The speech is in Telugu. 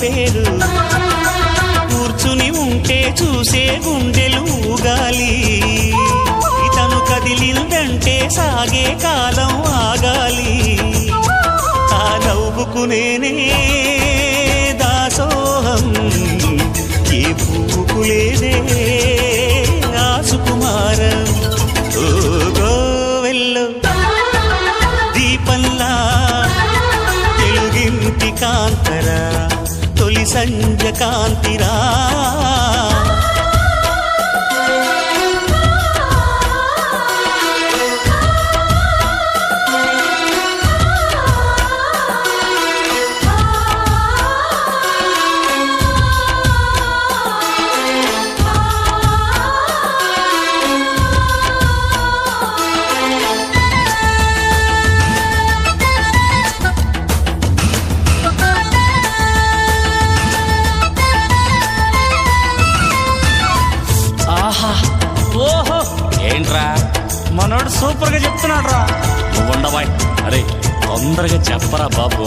పేరు కూర్చుని ఉంటే చూసే గుండెలు ఊగాలి ఇతను కదిలిందంటే సాగే కాలం ఆగాలి ఆ నవ్వుకు నేనే దాసోహం ఏ పువ్వుకు లేదే ఆ సుకుమారం ఓ గోవెల్లో దీపంలా తెలుగింటి కాంతరా తొలి సంజ కాంతిరా ఓహో ఏంట్రా మనోడు సూపర్ గా చెప్తున్నాడు రా. నువ్వు ఉండబాయ్. అరే తొందరగా చెప్పరా బాబు.